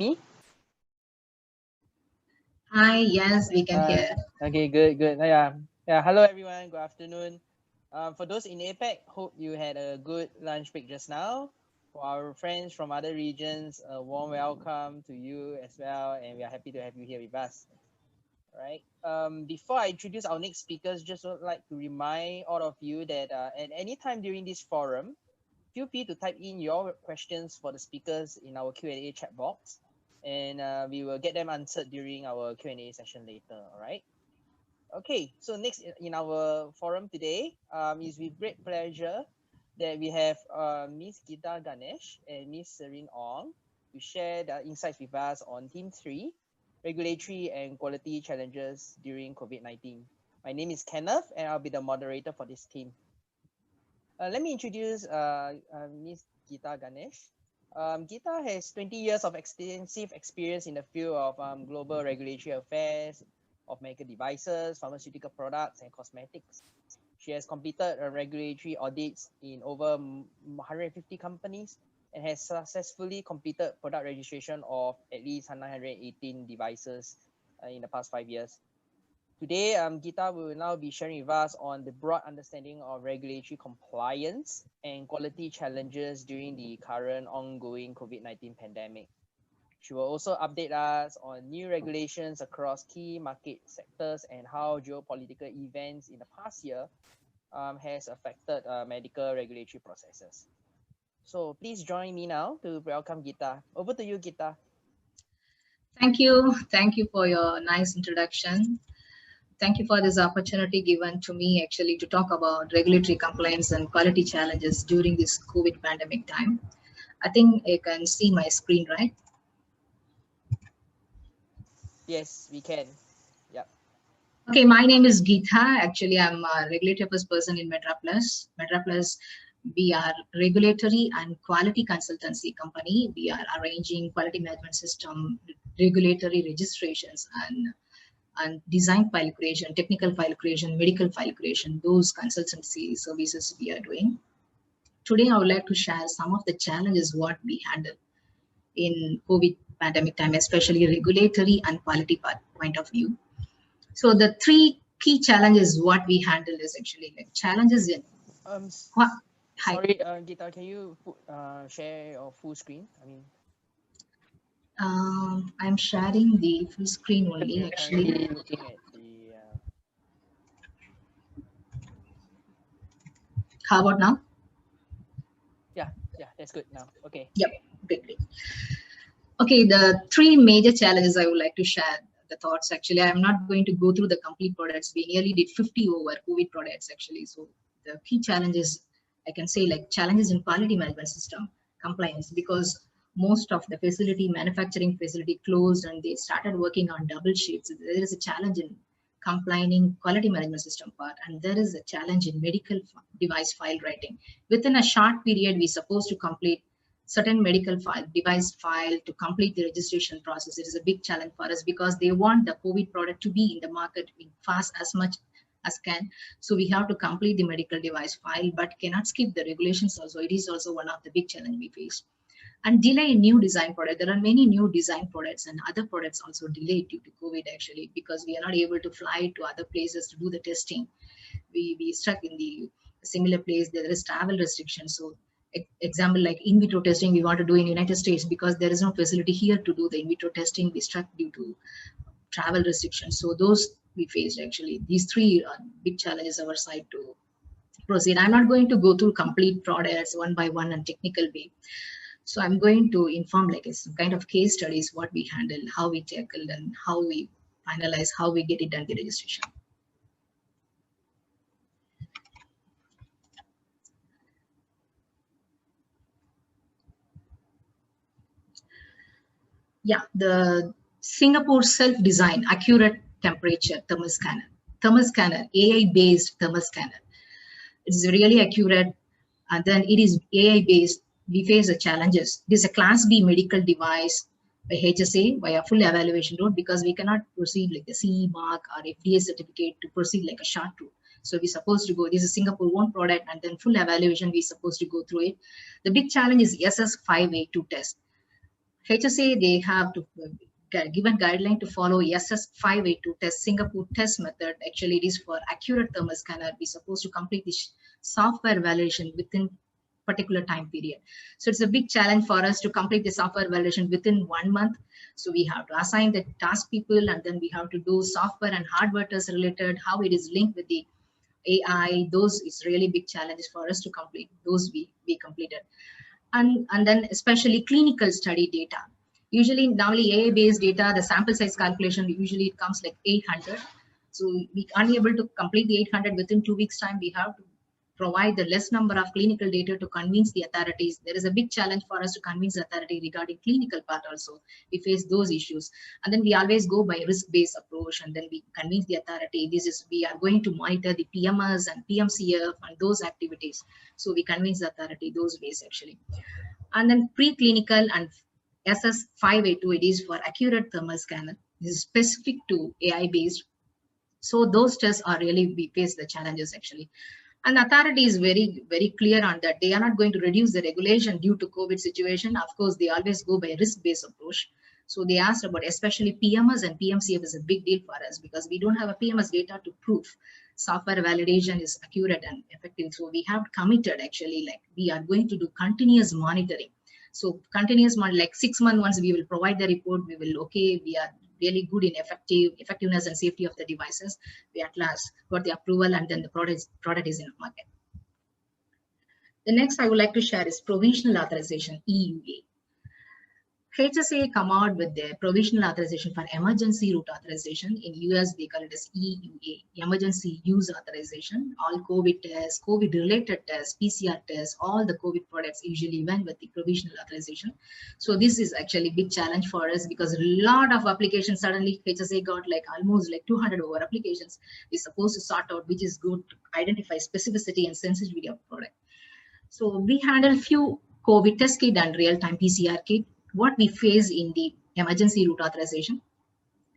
me? Hi, yes, we can hear. Okay, good. Yeah. Hello, everyone. Good afternoon. For those in APAC, hope you had a good lunch break just now. For our friends from other regions, a warm welcome to you as well, and we are happy to have you here with us. All right. Before I introduce our next speakers, just would like to remind all of you that at any time during this forum, feel free to type in your questions for the speakers in our Q&A chat box, and we will get them answered during our Q&A session later. All right. Okay, so next in our forum today is with great pleasure that we have Miss Geehta Ganesh and Miss Serene to share the insights with us on Team 3, Regulatory and Quality Challenges during COVID-19. My name is Kenneth and I'll be the moderator for this team. Let me introduce Miss Geehta Ganesh. Geehta has 20 years of extensive experience in the field of global regulatory affairs, of medical devices, pharmaceutical products, and cosmetics. She has completed regulatory audits in over 150 companies and has successfully completed product registration of at least 918 devices in the past 5 years. Today, Geehta will now be sharing with us on the broad understanding of regulatory compliance and quality challenges during the current ongoing COVID-19 pandemic. She will also update us on new regulations across key market sectors and how geopolitical events in the past year has affected medical regulatory processes. So please join me now to welcome Geehta. Over to you, Geehta. Thank you. Thank you for your nice introduction. Thank you for this opportunity given to me actually to talk about regulatory compliance and quality challenges during this COVID pandemic time. I think you can see my screen, right? Yes, we can. Yep. Okay, my name is Geehta. Actually, I'm a regulatory affairs person in Medra Plus. Medra Plus, we are regulatory and quality consultancy company. We are arranging quality management system, regulatory registrations, and design file creation, technical file creation, medical file creation, those consultancy services we are doing. Today, I would like to share some of the challenges what we handle in COVID pandemic time, especially regulatory and quality point of view. So the three key challenges what we handle is actually like challenges in sorry, Geehta, can you share your full screen? I'm sharing the full screen only actually. Looking at the. How about now? Yeah, that's good now. Okay. Yep, great. Okay, the three major challenges I would like to share the thoughts. Actually, I'm not going to go through the complete products. We nearly did 50 over COVID products actually. So the key challenges, I can say like challenges in quality management system compliance, because most of the manufacturing facility closed and they started working on double shifts. There is a challenge in complying quality management system part, and there is a challenge in medical device file writing. Within a short period, we're supposed to complete certain medical file, device file to complete the registration process. It is a big challenge for us because they want the COVID product to be in the market fast as much as can. So we have to complete the medical device file, but cannot skip the regulations also. It is also one of the big challenge we face. And delay in new design product. There are many new design products and other products also delayed due to COVID actually, because we are not able to fly to other places to do the testing. We stuck in the similar place. There is travel restrictions. So example like in vitro testing we want to do in United States, because there is no facility here to do the in vitro testing, we struck due to travel restrictions. So those we faced actually. These three big challenges our side to proceed. I'm not going to go through complete products one by one and technical way. So I'm going to inform like some kind of case studies, what we handle, how we tackled, and how we finalize, how we get it done the registration. Yeah, the Singapore self-designed accurate temperature thermal scanner. AI-based thermal scanner. It's really accurate, and then it is AI-based. We face the challenges. This is a Class B medical device by HSA by a full evaluation route, because we cannot proceed like the CE mark or FDA certificate to proceed like a short route. So we're supposed to go, this is Singapore one product, and then full evaluation, we're supposed to go through it. The big challenge is SS582 test. HSA, they have to given guideline to follow SS582 test, Singapore test method. Actually, it is for accurate thermal scanner. We're supposed to complete this software validation within particular time period. So it's a big challenge for us to complete the software validation within 1 month. So we have to assign the task people, and then we have to do software and hardware tests related, how it is linked with the AI. Those is really big challenges for us to complete. Those we completed. And then especially clinical study data. Usually normally AI based data, the sample size calculation, usually it comes like 800. So we aren't able to complete the 800 within 2 weeks time. We have to provide the less number of clinical data to convince the authorities. There is a big challenge for us to convince the authority regarding clinical part also. We face those issues. And then we always go by risk-based approach, and then we convince the authority, we are going to monitor the PMS and PMCF and those activities. So we convince the authority those ways actually. And then preclinical and SS582, it is for accurate thermal scanner. This is specific to AI based. So those tests are really, we face the challenges actually. And the authority is very, very clear on that. They are not going to reduce the regulation due to COVID situation. Of course, they always go by risk-based approach. So they asked about especially PMS and PMCF is a big deal for us because we don't have a PMS data to prove software validation is accurate and effective. So we have committed actually, like we are going to do continuous monitoring. So continuous monitoring, like 6 months once we will provide the report, we will, okay, we are really good in effectiveness and safety of the devices. We at last got the approval, and then the product is in the market. The next I would like to share is provisional authorization, EUA. HSA come out with their provisional authorization for emergency route authorization. In US, they call it as EUA, emergency use authorization. All COVID tests, COVID related tests, PCR tests, all the COVID products usually went with the provisional authorization. So this is actually a big challenge for us because a lot of applications, suddenly HSA got like almost like 200 over applications. We're supposed to sort out which is good to identify specificity and sensitivity of product. So we handle few COVID test kit and real-time PCR kit. What we face in the emergency route authorization,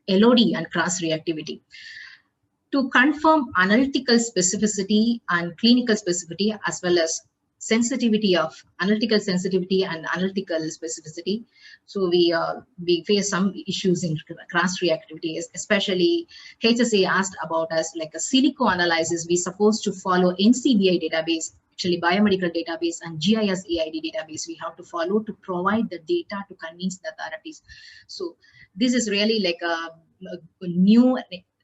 LOD and cross-reactivity. To confirm analytical specificity and clinical specificity, as well as sensitivity of analytical sensitivity and analytical specificity. So we face some issues in cross-reactivity, especially HSA asked about us like a silico analysis. We supposed to follow NCBI database, actually biomedical database, and GIS AID database. We have to follow to provide the data to convince the authorities. So this is really like a new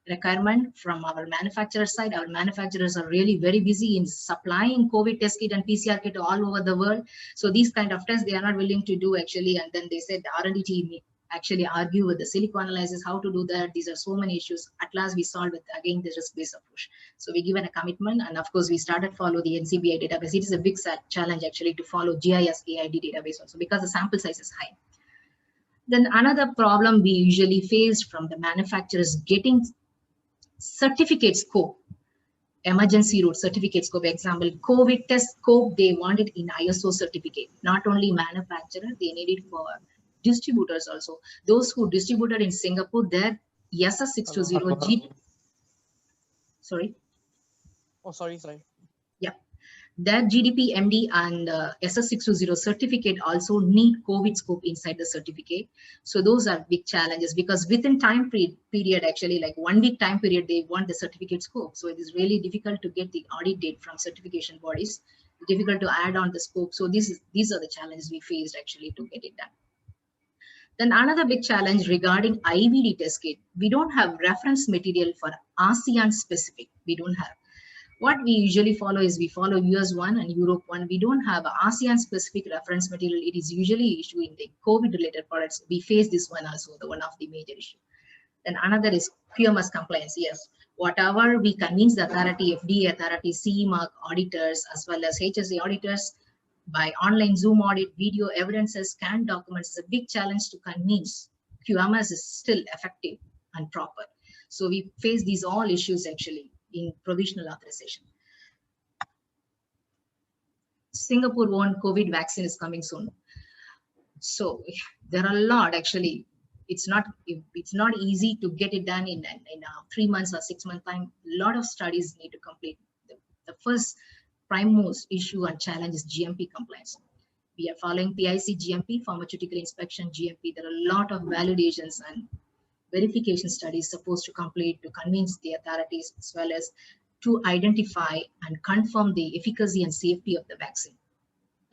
requirement from our manufacturer side. Our manufacturers are really very busy in supplying COVID test kit and PCR kit all over the world. So these kind of tests they are not willing to do actually. And then they said the R&D team actually argue with the silico analysis how to do that. These are so many issues. At last we solved it again the risk-based approach. So we given a commitment, and of course we started follow the NCBI database. It is a big challenge actually to follow GIS AID database also because the sample size is high. Then another problem we usually faced from the manufacturers getting certificate scope, emergency route certificate scope. Example, COVID test scope, they want it in ISO certificate. Not only manufacturer, they need it for distributors also. Those who distributed in Singapore, their SS620 sorry. Oh, sorry. Yeah. That GDP MD and SS620 certificate also need COVID scope inside the certificate. So those are big challenges because within time period, actually like 1 week time period, they want the certificate scope. So it is really difficult to get the audit date from certification bodies, difficult to add on the scope. So these are the challenges we faced actually to get it done. Then another big challenge regarding IVD test kit, we don't have reference material for ASEAN specific. We don't have. What we usually follow is we follow US 1 and Europe 1. We don't have ASEAN specific reference material. It is usually issued in the COVID related products. We face this one also, the one of the major issue. Then another is QMS compliance. Yes, whatever we convince the authority, FDA authority, CE mark auditors, as well as HSA auditors by online Zoom audit, video evidences, scanned documents is a big challenge to convince QMS is still effective and proper. So we face these all issues actually in provisional authorization. Singapore won COVID vaccine is coming soon. So there are a lot actually. It's not easy to get it done in 3 months or 6 month time. A lot of studies need to complete. The first prime most issue and challenge is GMP compliance. We are following PIC, GMP, pharmaceutical inspection, GMP. There are a lot of validations and verification studies supposed to complete to convince the authorities as well as to identify and confirm the efficacy and safety of the vaccine.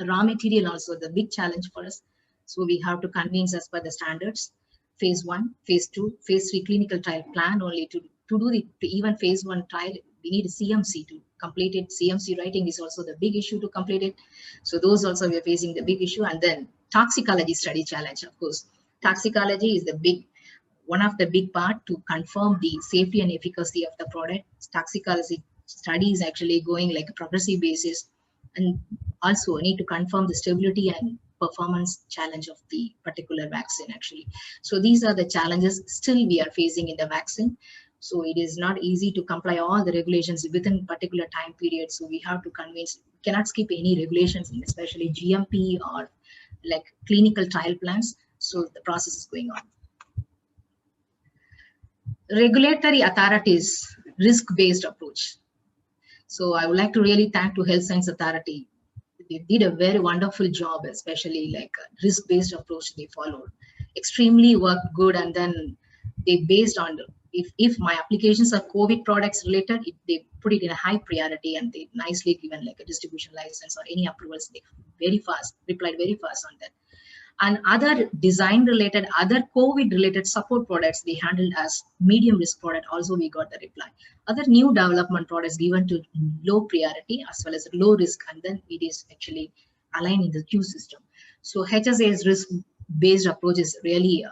The raw material also the big challenge for us. So we have to convince as per the standards, phase 1, phase 2, phase 3 clinical trial plan only to do the even phase 1 trial. We need a CMC to complete it. CMC writing is also the big issue to complete it. So those also we are facing the big issue. And then toxicology study challenge, of course. Toxicology is the big one of the big part to confirm the safety and efficacy of the product. Toxicology study is actually going like a progressive basis, and also need to confirm the stability and performance challenge of the particular vaccine actually. So these are the challenges still we are facing in the vaccine. So it is not easy to comply all the regulations within particular time period. So we have to convince, cannot skip any regulations, especially GMP or like clinical trial plans. So the process is going on. Regulatory authorities, risk-based approach. So I would like to really thank to Health Science Authority. They did a very wonderful job, especially like a risk-based approach they followed. Extremely worked good, and then they based on if my applications are COVID products related, they put it in a high priority, and they nicely given like a distribution license or any approvals. They replied very fast on that. And other design related, other COVID related support products they handled as medium risk product. Also, we got the reply. Other new development products given to low priority as well as low risk, and then it is actually aligned in the queue system. So HSA's risk based approach is really,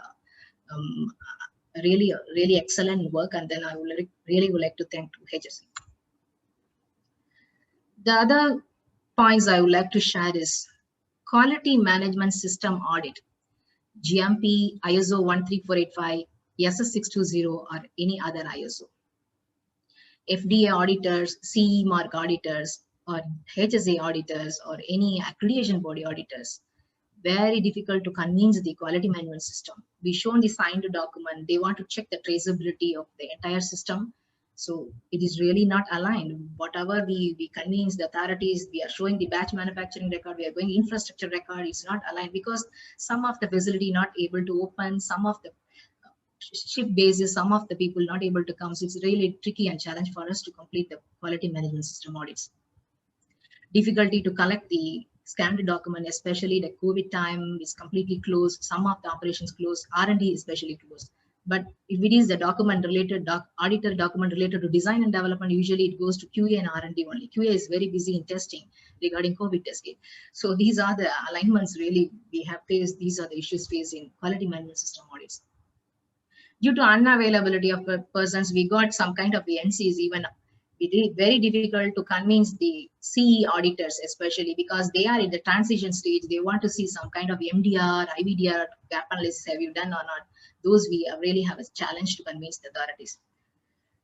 really excellent work. And then I would really would like to thank HSA. The other points I would like to share is quality management system audit, GMP, ISO 13485, SS620, or any other ISO. FDA auditors, CE mark auditors, or HSA auditors, or any accreditation body auditors. Very difficult to convince the quality management system. We shown the signed document. They want to check the traceability of the entire system. So it is really not aligned. Whatever we convince the authorities, we are showing the batch manufacturing record, we are going infrastructure record, it's not aligned because some of the facility not able to open, some of the shift basis, some of the people not able to come. So it's really tricky and challenge for us to complete the quality management system audits. Difficulty to collect the scanned document, especially the COVID time is completely closed. Some of the operations closed, R&D especially closed. But if it is the document related, auditor document related to design and development, usually it goes to QA and R&D only. QA is very busy in testing regarding COVID testing. So these are the alignments really we have faced. These are the issues faced in quality management system audits. Due to unavailability of persons, we got some kind of NCs. Even it is very difficult to convince the CE auditors, especially because they are in the transition stage. They want to see some kind of MDR, IVDR, gap analysis, have you done or not? Those we really have a challenge to convince the authorities.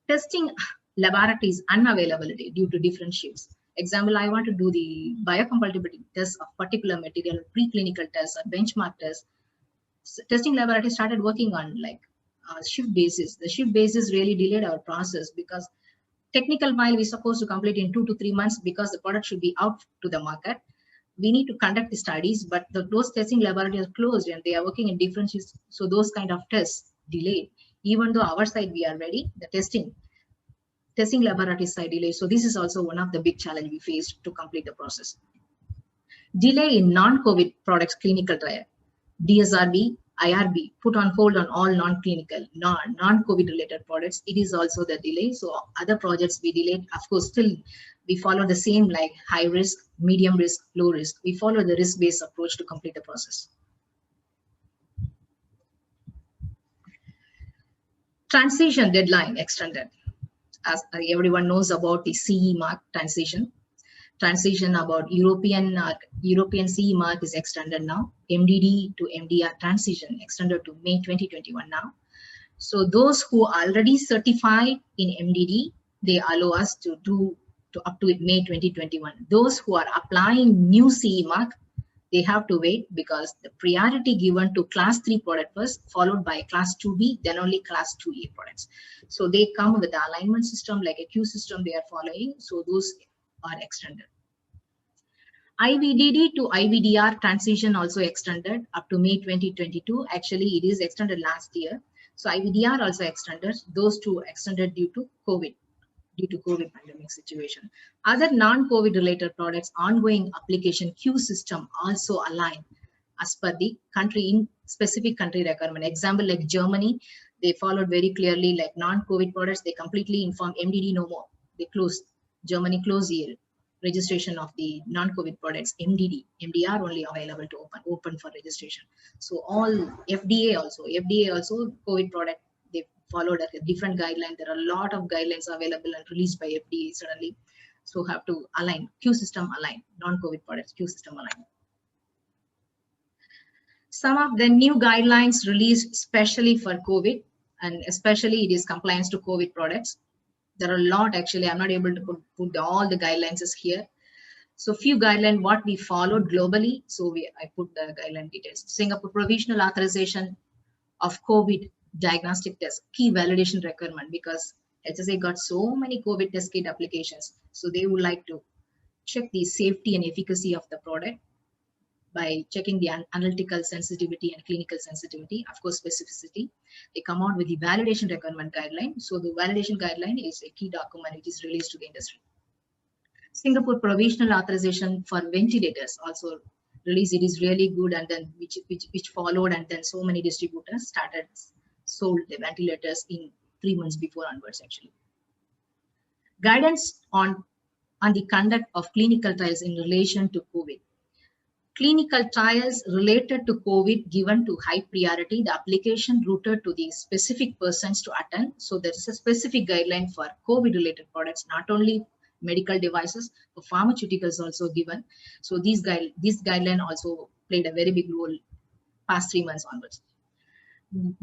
Testing laboratories unavailability due to different shifts. Example, I want to do the biocompatibility test of particular material, preclinical tests or benchmark tests. So testing laboratory started working on like shift basis. The shift basis really delayed our process because technical file we're supposed to complete in 2 to 3 months because the product should be out to the market. We need to conduct the studies, but those testing laboratories are closed and they are working in different shifts. So those kind of tests delayed. Even though our side we are ready, the testing laboratory side delayed. So this is also one of the big challenge we faced to complete the process. Delay in non-COVID products clinical trial. DSRB, IRB put on hold on all non-clinical, non-COVID related products. It is also the delay. So other projects we delayed. Of course, still we follow the same like high risk, medium risk, low risk. We follow the risk-based approach to complete the process. Transition deadline extended. As everyone knows about the CE mark transition about European CE mark is extended now. MDD to MDR transition extended to May 2021 now. So those who are already certified in MDD, they allow us to do up to May 2021. Those who are applying new CE mark, they have to wait because the priority given to class 3 product first, followed by class 2B, then only class 2A products. So they come with the alignment system like a queue system they are following. So those are extended. IVDD to IVDR transition also extended up to May 2022. Actually, it is extended last year. So IVDR also extended. Those two extended due to COVID pandemic situation. Other non-COVID related products, ongoing application queue system also align as per the country in specific country requirement. Example like Germany, they followed very clearly like non-COVID products. They completely informed MDD no more. They closed, Germany closed the registration of the non-COVID products. MDR only available to open for registration. So all FDA also COVID product, they followed a different guideline. There are a lot of guidelines available and released by FDA suddenly. So have to align, Q system align, non-COVID products, Q system align. Some of the new guidelines released specially for COVID, and especially it is compliance to COVID products. There are a lot actually. I'm not able to put all the guidelines is here. So few guidelines what we followed globally. So I put the guideline details. Singapore provisional authorization of COVID diagnostic test, key validation requirement, because HSA got so many COVID test kit applications. So they would like to check the safety and efficacy of the product by checking the analytical sensitivity and clinical sensitivity, of course, specificity. They come out with the validation requirement guideline. So the validation guideline is a key document which is released to the industry. Singapore provisional authorization for ventilators also released. It is really good, and then which followed, and then so many distributors started sold the ventilators in 3 months before onwards actually. Guidance on the conduct of clinical trials in relation to COVID. Clinical trials related to COVID given to high priority, the application routed to the specific persons to attend. So there is a specific guideline for COVID related products, not only medical devices, but pharmaceuticals also given. So this guideline also played a very big role past 3 months onwards.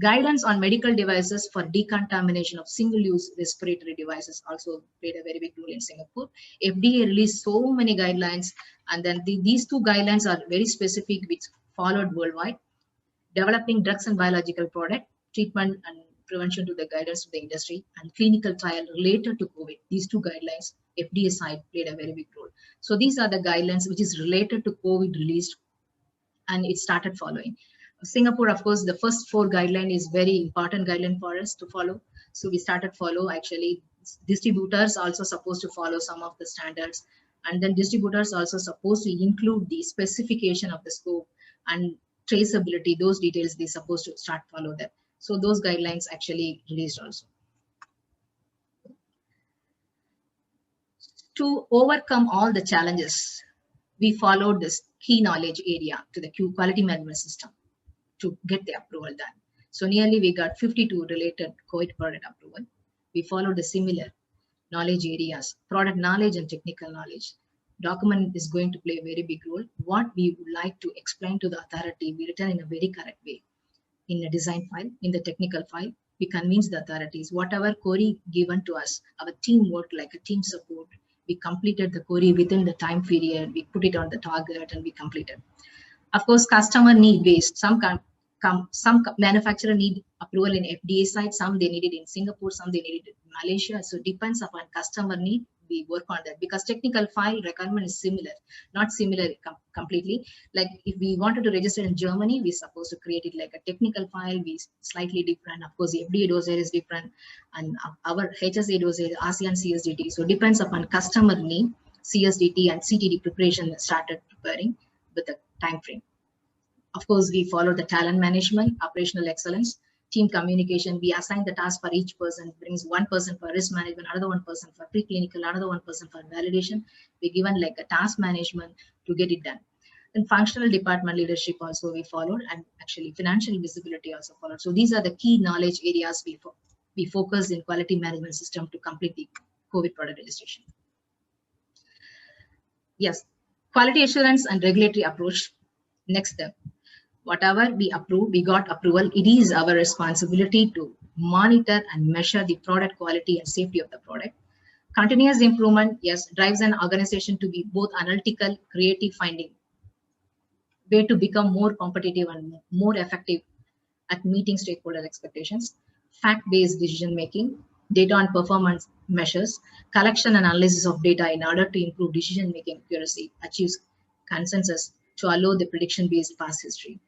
Guidance on medical devices for decontamination of single-use respiratory devices also played a very big role in Singapore. FDA released so many guidelines, and then these two guidelines are very specific, which followed worldwide. Developing drugs and biological product, treatment and prevention to the guidance of the industry, and clinical trial related to COVID. These two guidelines, FDA side played a very big role. So these are the guidelines which is related to COVID released, and it started following. Singapore, of course, the first 4 guideline is very important guideline for us to follow. So we started follow actually. Distributors also supposed to follow some of the standards, and then distributors also supposed to include the specification of the scope and traceability. Those details they supposed to start follow them. So those guidelines actually released also. To overcome all the challenges, we followed this key knowledge area to the quality management system to get the approval done. So nearly we got 52 related COVID product approval. We followed the similar knowledge areas, product knowledge and technical knowledge. Document is going to play a very big role. What we would like to explain to the authority, we written in a very correct way. In the design file, in the technical file, we convince the authorities, whatever query given to us, our team worked like a team support. We completed the query within the time period, we put it on the target and we completed. Of course, customer need based. Some manufacturer need approval in FDA side, some they need it in Singapore, some they need it in Malaysia. So depends upon customer need, we work on that, because technical file requirement is similar, not similar completely. Like if we wanted to register in Germany, we're supposed to create it like a technical file, we slightly different. Of course, the FDA dossier is different, and our HSA dossier, ASEAN CSDT. So depends upon customer need, CSDT and CTD preparation started preparing with the time frame. Of course, we follow the talent management, operational excellence, team communication. We assign the task for each person, brings one person for risk management, another one person for preclinical, another one person for validation. We given like a task management to get it done. And functional department leadership also we followed, and actually financial visibility also followed. So these are the key knowledge areas we focus in quality management system to complete the COVID product registration. Yes, quality assurance and regulatory approach. Next step. Whatever we approve, we got approval. It is our responsibility to monitor and measure the product quality and safety of the product. Continuous improvement, yes, drives an organization to be both analytical, creative finding, way to become more competitive and more effective at meeting stakeholder expectations. Fact-based decision making, data and performance measures, collection and analysis of data in order to improve decision making accuracy, achieves consensus to allow the prediction-based past history.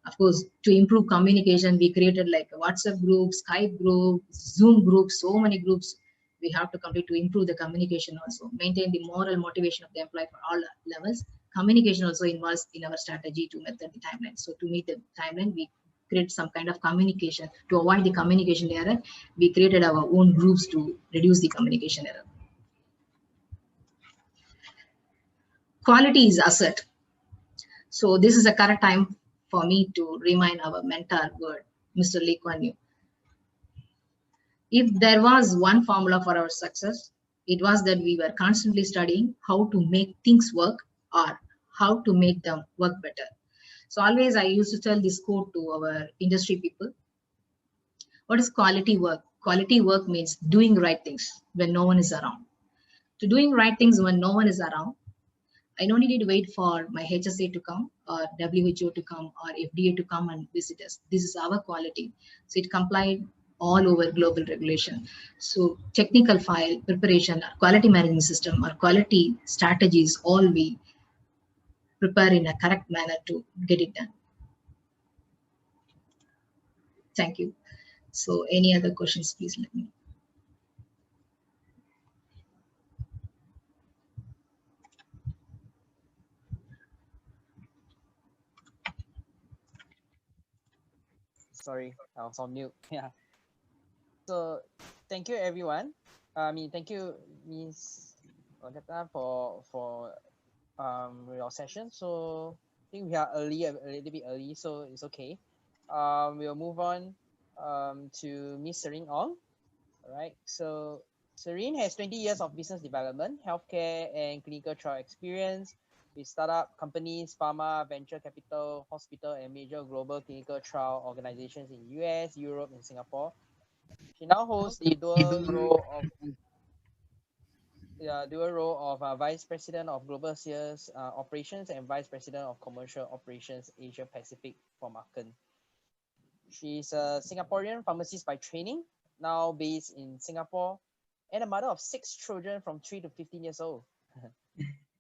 Of course, to improve communication, we created like a WhatsApp group, Skype group, Zoom group, so many groups we have to complete to improve the communication also, maintain the moral motivation of the employee for all levels. Communication also involves in our strategy to method the timeline. So to meet the timeline, we create some kind of communication. To avoid the communication error, we created our own groups to reduce the communication error. Quality is asset. So this is a correct time for me to remind our mentor word, Mr. Lee Kuan Yew. If there was one formula for our success, it was that we were constantly studying how to make things work or how to make them work better. So always I used to tell this quote to our industry people. What is quality work? Quality work means doing right things when no one is around. To doing right things when no one is around, I don't need to wait for my HSA to come or WHO to come or FDA to come and visit us. This is our quality. So it complied all over global regulation. So technical file preparation, quality management system or quality strategies, all we prepare in a correct manner to get it done. Thank you. So any other questions, please let me know. Sorry, I was on mute. Yeah. So thank you everyone. Thank you Miss Odetta for your session. So I think we are early, a little bit early, so it's okay. We'll move on to Miss Serene Ong. All right. So Serene has 20 years of business development, healthcare, and clinical trial experience with startup companies, pharma, venture capital, hospital, and major global clinical trial organizations in US, Europe, and Singapore. She now holds the dual role of Vice President of Global Sales Operations and Vice President of Commercial Operations Asia Pacific for Marken. She's a Singaporean pharmacist by training, now based in Singapore, and a mother of 6 children from 3 to 15 years old.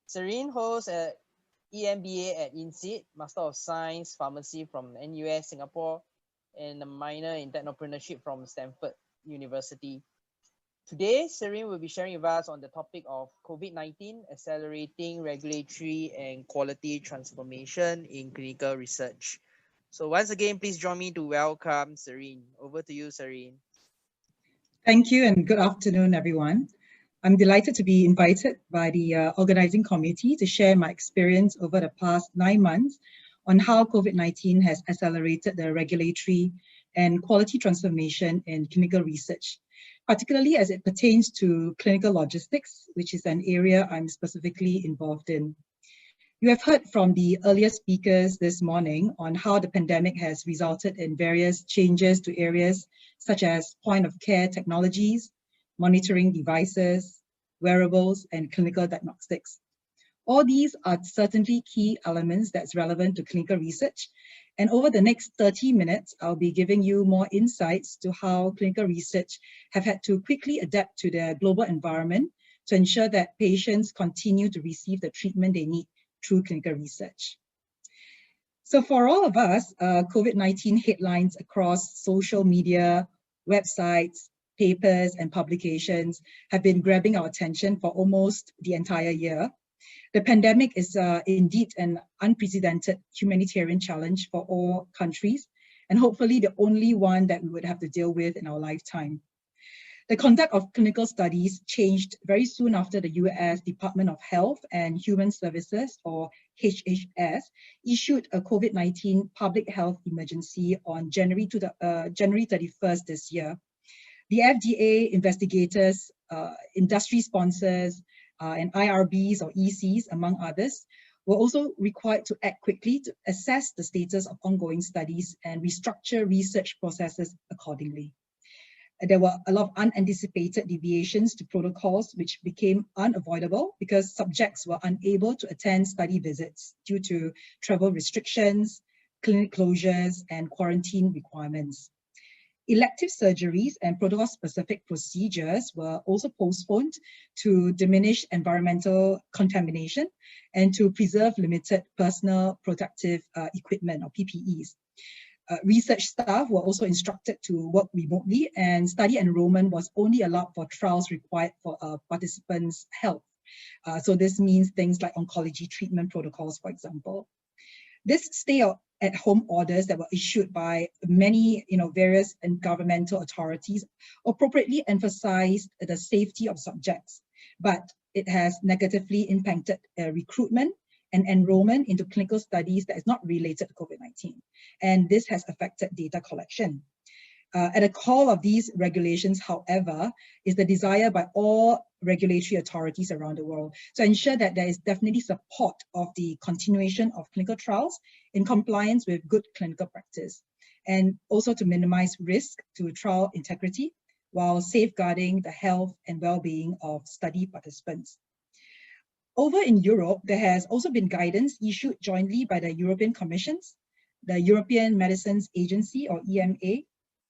Serene holds a EMBA at INSEAD, Master of Science Pharmacy from NUS Singapore, and a minor in entrepreneurship from Stanford University. Today, Serene will be sharing with us on the topic of COVID-19, accelerating regulatory and quality transformation in clinical research. So once again, please join me to welcome Serene. Over to you, Serene. Thank you and good afternoon, everyone. I'm delighted to be invited by the organizing committee to share my experience over the past 9 months on how COVID-19 has accelerated the regulatory and quality transformation in clinical research, particularly as it pertains to clinical logistics, which is an area I'm specifically involved in. You have heard from the earlier speakers this morning on how the pandemic has resulted in various changes to areas such as point-of-care technologies, monitoring devices, wearables, and clinical diagnostics. All these are certainly key elements that's relevant to clinical research. And over the next 30 minutes, I'll be giving you more insights to how clinical research have had to quickly adapt to the global environment to ensure that patients continue to receive the treatment they need through clinical research. So for all of us, COVID-19 headlines across social media, websites, papers, and publications have been grabbing our attention for almost the entire year. The pandemic is indeed an unprecedented humanitarian challenge for all countries, and hopefully the only one that we would have to deal with in our lifetime. The conduct of clinical studies changed very soon after the US Department of Health and Human Services, or HHS, issued a COVID-19 public health emergency on January 31st this year. The FDA, investigators, industry sponsors, and IRBs or ECs, among others, were also required to act quickly to assess the status of ongoing studies and restructure research processes accordingly. There were a lot of unanticipated deviations to protocols, which became unavoidable because subjects were unable to attend study visits due to travel restrictions, clinic closures, and quarantine requirements. Elective surgeries and protocol-specific procedures were also postponed to diminish environmental contamination and to preserve limited personal protective equipment or PPEs. Research staff were also instructed to work remotely, and study enrollment was only allowed for trials required for participants' health. So this means things like oncology treatment protocols, for example. This stay-at-home orders that were issued by many, various and governmental authorities appropriately emphasized the safety of subjects, but it has negatively impacted recruitment and enrollment into clinical studies that is not related to COVID-19. And this has affected data collection. At the call of these regulations, however, is the desire by all regulatory authorities around the world to ensure that there is definitely support of the continuation of clinical trials in compliance with good clinical practice, and also to minimize risk to trial integrity while safeguarding the health and well-being of study participants. Over in Europe, there has also been guidance issued jointly by the European Commissions, the European Medicines Agency or EMA,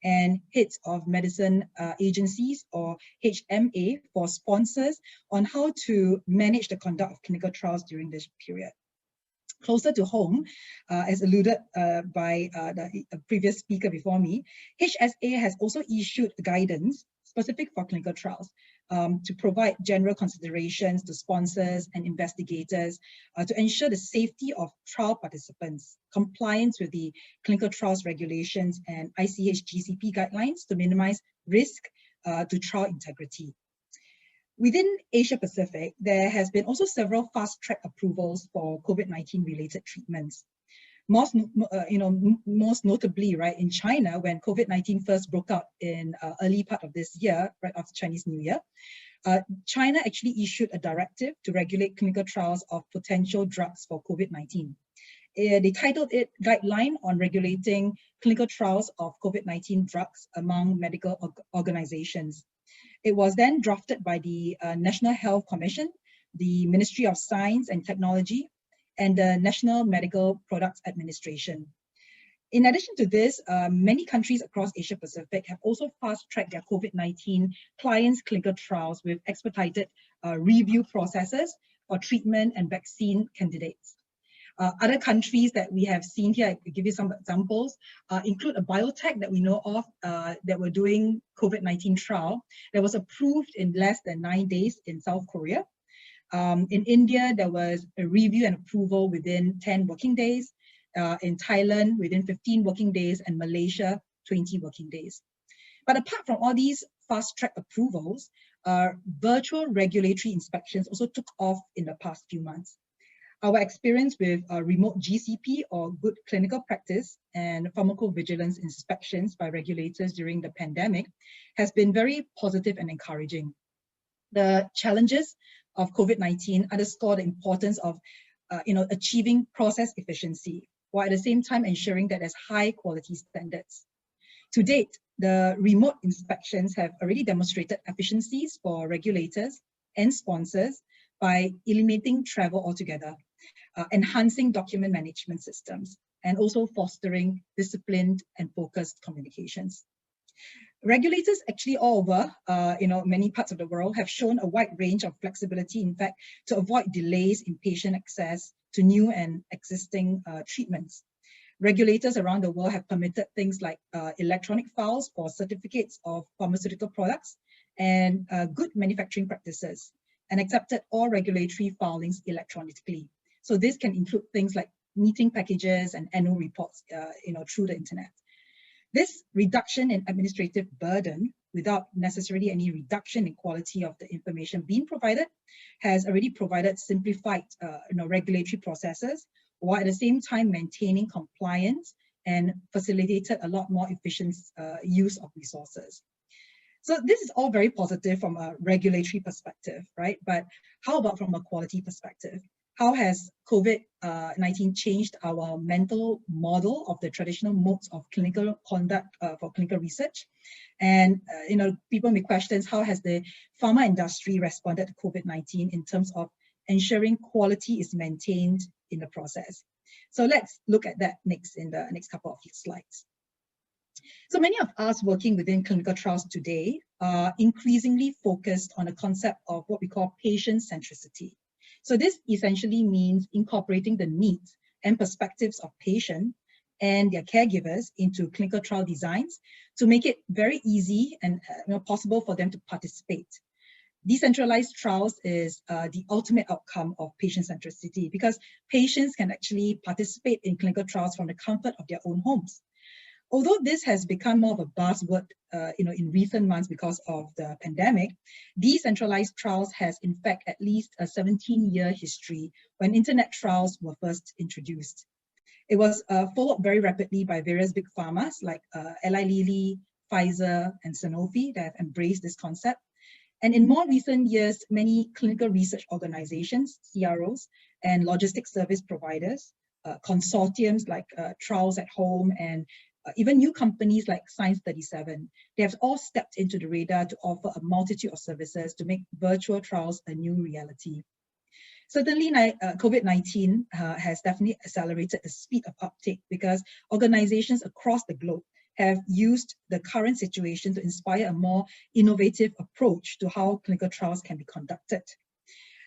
and heads of medicine agencies or HMA for sponsors on how to manage the conduct of clinical trials during this period. Closer to home, as alluded by the previous speaker before me, HSA has also issued guidance specific for clinical trials to provide general considerations to sponsors and investigators to ensure the safety of trial participants, compliance with the clinical trials regulations and ICH GCP guidelines to minimize risk to trial integrity. Within Asia Pacific, there has been also several fast-track approvals for COVID-19 related treatments. Most notably, right, in China, when COVID-19 first broke out in early part of this year, right after Chinese New Year, China actually issued a directive to regulate clinical trials of potential drugs for COVID-19. They titled it Guideline on Regulating Clinical Trials of COVID-19 Drugs Among Medical Organizations. It was then drafted by the National Health Commission, the Ministry of Science and Technology, and the National Medical Products Administration. In addition to this, many countries across Asia Pacific have also fast-tracked their COVID-19 clients' clinical trials with expedited review processes for treatment and vaccine candidates. Other countries that we have seen here, I will give you some examples, include a biotech that we know of that were doing COVID-19 trial that was approved in less than 9 days in South Korea. In India, there was a review and approval within 10 working days. In Thailand, within 15 working days, and Malaysia, 20 working days. But apart from all these fast-track approvals, virtual regulatory inspections also took off in the past few months. Our experience with remote GCP or good clinical practice and pharmacovigilance inspections by regulators during the pandemic has been very positive and encouraging. The challenges of COVID-19 underscore the importance of achieving process efficiency, while at the same time ensuring that there's high quality standards. To date, the remote inspections have already demonstrated efficiencies for regulators and sponsors by eliminating travel altogether, enhancing document management systems, and also fostering disciplined and focused communications. Regulators actually all over, many parts of the world have shown a wide range of flexibility, in fact, to avoid delays in patient access to new and existing treatments. Regulators around the world have permitted things like electronic files for certificates of pharmaceutical products and good manufacturing practices, and accepted all regulatory filings electronically. So this can include things like meeting packages and annual reports, through the internet. This reduction in administrative burden, without necessarily any reduction in quality of the information being provided, has already provided simplified regulatory processes, while at the same time maintaining compliance and facilitated a lot more efficient use of resources. So this is all very positive from a regulatory perspective, right? But how about from a quality perspective? How has COVID-19 changed our mental model of the traditional modes of clinical conduct for clinical research? And people may question, how has the pharma industry responded to COVID-19 in terms of ensuring quality is maintained in the process? So let's look at that next in the next couple of slides. So many of us working within clinical trials today are increasingly focused on the concept of what we call patient centricity. So this essentially means incorporating the needs and perspectives of patients and their caregivers into clinical trial designs to make it very easy and possible for them to participate. Decentralized trials is the ultimate outcome of patient centricity because patients can actually participate in clinical trials from the comfort of their own homes. Although this has become more of a buzzword in recent months because of the pandemic, decentralized trials has in fact at least a 17-year history when internet trials were first introduced. It was followed very rapidly by various big pharmas like Eli Lilly, Pfizer, and Sanofi that have embraced this concept. And in more recent years, many clinical research organizations, CROs, and logistics service providers, consortiums like Trials at Home, and even new companies like Science 37, they have all stepped into the radar to offer a multitude of services to make virtual trials a new reality. Certainly, COVID-19 has definitely accelerated the speed of uptake because organizations across the globe have used the current situation to inspire a more innovative approach to how clinical trials can be conducted.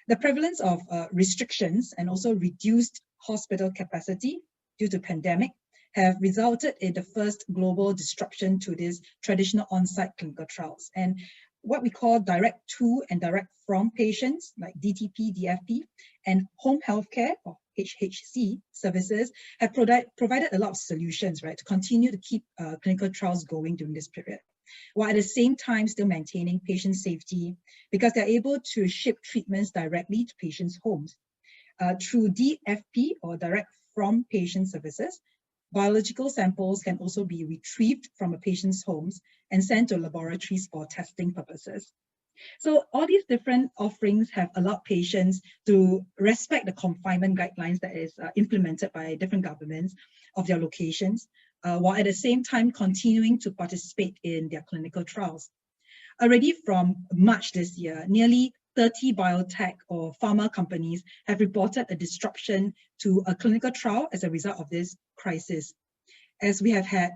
The prevalence of restrictions and also reduced hospital capacity due to pandemic have resulted in the first global disruption to these traditional on-site clinical trials. And what we call direct to and direct from patients like DTP, DFP, and home healthcare or HHC services have provided a lot of solutions, right, to continue to keep clinical trials going during this period, while at the same time still maintaining patient safety because they're able to ship treatments directly to patients' homes. Through DFP or direct from patient services, biological samples can also be retrieved from a patient's homes and sent to laboratories for testing purposes. So all these different offerings have allowed patients to respect the confinement guidelines that is implemented by different governments of their locations, while at the same time continuing to participate in their clinical trials. Already from March this year, nearly 30 biotech or pharma companies have reported a disruption to a clinical trial as a result of this crisis. As we have had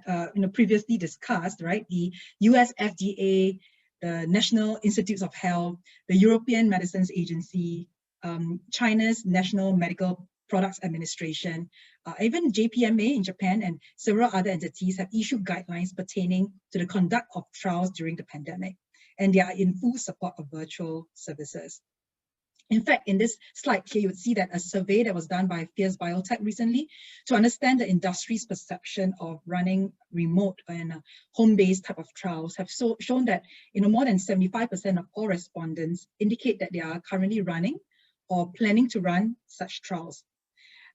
previously discussed, right, the US FDA, the National Institutes of Health, the European Medicines Agency, China's National Medical Products Administration, even JPMA in Japan and several other entities have issued guidelines pertaining to the conduct of trials during the pandemic, and they are in full support of virtual services. In fact, in this slide here, you would see that a survey that was done by Affarirs Biotech recently to understand the industry's perception of running remote and home-based type of trials have shown that more than 75% of all respondents indicate that they are currently running or planning to run such trials.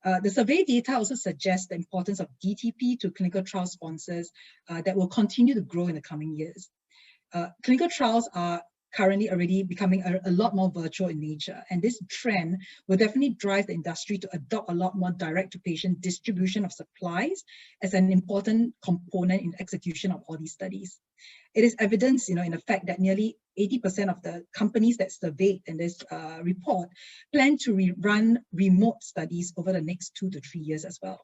The survey data also suggests the importance of DTP to clinical trial sponsors that will continue to grow in the coming years. Clinical trials are currently already becoming a lot more virtual in nature, and this trend will definitely drive the industry to adopt a lot more direct-to-patient distribution of supplies as an important component in execution of all these studies. It is evidence, in the fact that nearly 80% of the companies that surveyed in this report plan to run remote studies over the next 2 to 3 years as well.